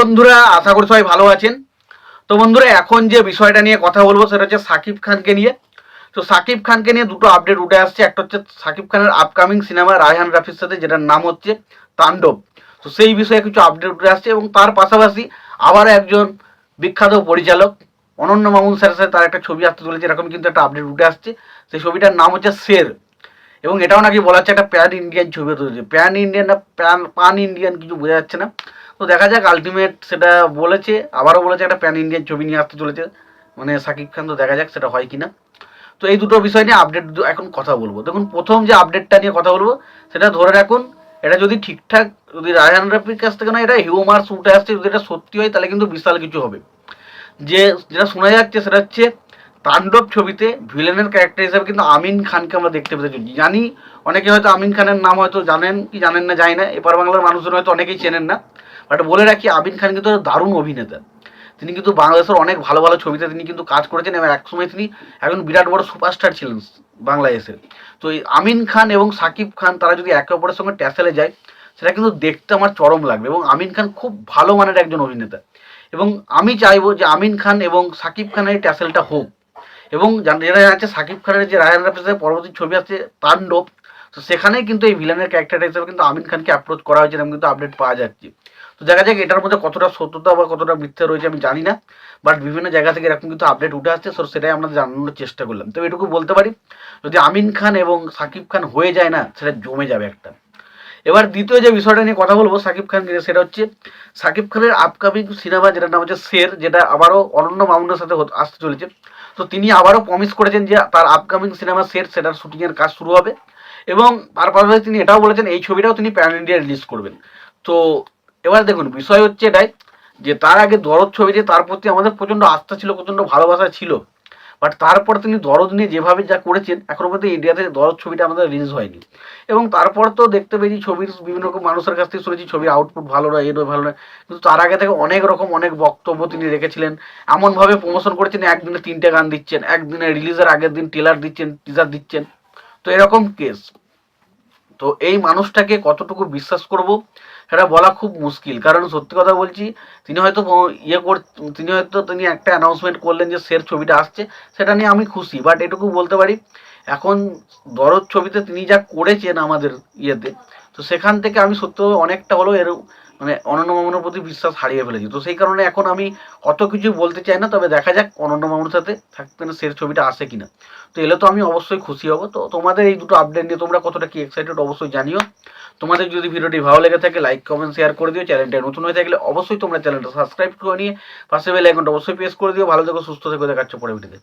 বন্ধুরা, আশা করি সবাই ভালো আছেন। তো বন্ধুরা, এখন যে বিষয়টা নিয়ে কথা বলবো সেটা হচ্ছে সাকিব খানকে নিয়ে। তো সাকিব খানকে নিয়ে দুটো আপডেট উঠে আসছে। একটা হচ্ছে সাকিব খানের আপকামিং সিনেমা রায়হান রাফির সাথে, যেটার নাম হচ্ছে তাণ্ডব। তো সেই বিষয়ে কিছু আপডেট উঠে আসছে এবং তার পাশাপাশি আবার একজন বিখ্যাত পরিচালক অনন্য মামুন স্যারের সাথে তার একটা ছবি আসতে চলেছে, এরকম কিন্তু একটা আপডেট উঠে আসছে। সেই ছবিটার নাম হচ্ছে শের। এবং এটাও নাকি বলা হচ্ছে একটা প্যান ইন্ডিয়ান ছবি হতে, প্যান ইন্ডিয়ান না পান ইন্ডিয়ান কিছু বোঝা যাচ্ছে না। তো দেখা যাক, আলটিমেট সেটা বলেছে, আবারও বলেছে একটা প্যান ইন্ডিয়ান ছবি নিয়ে আসতে চলেছে মানে সাকিব খান। তো দেখা যাক সেটা হয় কিনা। তো এই দুটো বিষয় নিয়ে আপডেট এখন কথা বলবো। দেখুন, প্রথম যে আপডেটটা নিয়ে কথা বলবো সেটা ধরে রাখুন, এটা যদি ঠিকঠাক, যদি রায়হান রাফির কাছ থেকে না এটা হিউমার শুটে আসছে, যদি এটা সত্যি হয় তাহলে কিন্তু বিশাল কিছু হবে। যেটা শোনা যাচ্ছে সেটা হচ্ছে তাণ্ডব ছবিতে ভিলেনের ক্যারেক্টার হিসেবে কিন্তু আমিন খানকে আমরা দেখতে পেতে জানি। অনেকে হয়তো আমিন খানের নাম হয়তো জানেন কি জানেন না জানি না, এপার বাংলার মানুষজন হয়তো অনেকেই চেনেন না। বাট বলে রাখি, আমিন খান কিন্তু দারুণ অভিনেতা। তিনি কিন্তু বাংলাদেশের অনেক ভালো ভালো ছবিতে তিনি কিন্তু কাজ করেছেন এবং একসময় তিনি একজন বিরাট বড় সুপারস্টার ছিলেন বাংলাদেশে। তো এই আমিন খান এবং সাকিব খান তারা যদি একে অপরের সঙ্গে ট্যাসেলে যায়, সেটা কিন্তু দেখতে আমার চরম লাগবে। এবং আমিন খান খুব ভালো মানের একজন অভিনেতা, এবং আমি চাইবো যে আমিন খান এবং সাকিব খানের ট্যাসেলটা হোক। এবং যেটা আছে সাকিব খানের যে রায়হান রাফির পরবর্তী ছবি আছে তাণ্ডব, তো সেখানেই কিন্তু এই ভিলেনের ক্যারেক্টার হিসেবে কিন্তু আমিন খানকে অ্যাপ্রোচ করা হয়েছে, এরকম কিন্তু আপডেট পাওয়া যাচ্ছে। তো দেখা যাক এটার মধ্যে কতটা সত্যতা বা কতটা মিথ্যা রয়েছে আমি জানি না, বাট বিভিন্ন জায়গা থেকে এরকম কিন্তু আপডেট উঠে আসছে। সো সেটাই আমরা জানানোর চেষ্টা করলাম। তো এটুকু বলতে পারি, যদি আমিন খান এবং সাকিব খান হয়ে যায় না, সেটা জমে যাবে একটা। এবার দ্বিতীয় যে বিষয়টা নিয়ে কথা বলবো সাকিব খান নিয়ে, সেটা হচ্ছে সাকিব খানের আপকামিং সিনেমা, যেটার নাম হচ্ছে শের, যেটা আবারও অনন্য মামুনের সাথে আসতে চলেছে। তো তিনি আবারও প্রমিস করেছেন যে তার আপকামিং সিনেমা শের, সেটার শুটিংয়ের কাজ শুরু হবে। এবং তার পাশাপাশি তিনি এটাও বলেছেন এই ছবিটাও তিনি প্যান ইন্ডিয়া রিলিজ করবেন। তো এবার দেখুন, বিষয় হচ্ছে এটাই যে তার আগে দরদ ছবিতে তার প্রতি আমাদের প্রচণ্ড আস্থা ছিল, প্রচণ্ড ভালোবাসা ছিল। বাট তারপর তিনি দরদ নিয়ে যেভাবে যা করেছেন, এখনো পর্যন্ত ইন্ডিয়াতে দরদ ছবিটা আমাদের রিলিজ হয়নি। এবং তারপর তো দেখতে পেয়েছি ছবির বিভিন্ন রকম মানুষের কাছ থেকে শুনেছি ছবির আউটপুট ভালো নয়, নয় ভালো নয়। কিন্তু তার আগে থেকে অনেক রকম অনেক বক্তব্য তিনি রেখেছিলেন। এমনভাবে প্রমোশন করেছেন, একদিনে 3টে গান দিচ্ছেন, একদিনে রিলিজের আগের দিন টেলার দিচ্ছেন, টিজার দিচ্ছেন। তো এরকম কেস। তো এই মানুষটাকে কতটুকু বিশ্বাস করব সেটা বলা খুব মুশকিল। কারণ সত্যি কথা বলছি, তিনি হয়তো তিনি একটা অ্যানাউন্সমেন্ট করলেন যে শের ছবিটা আসছে, সেটা নিয়ে আমি খুশি। বাট এটুকু বলতে পারি, এখন দরদ ছবিতে তিনি যা করেছেন আমাদের ইয়েতে, তো সেখান থেকে আমি সত্য অনেকটা হলেও এর মানে অনন্য মামুনের প্রতি বিশ্বাস হারিয়ে ফেলেছি। তো সেই কারণে এখন আমি অত কিছু বলতে চাই না। তবে দেখা যাক অনন্য মামুনের সাথে থাকতে না শের ছবিটা আসে কিনা। তো এলে তো আমি অবশ্যই খুশি হব। তো তোমাদের এই দুটো আপডেট নিয়ে তোমরা কতটা কি এক্সাইটেড অবশ্যই জানিও। তোমাদের যদি ভিডিওটি ভালো লেগে থাকে লাইক কমেন্ট শেয়ার করে দিও। চ্যানেলটা নতুন হয়ে থাকলে অবশ্যই তোমরা চ্যানেলটা সাবস্ক্রাইব করে নিয়ে পাশে বেল আইকনটা অবশ্যই প্রেস করে দিও। ভালো থেকো, সুস্থ থেকো, দেখাচ্ছ পরে ভিডিওতে।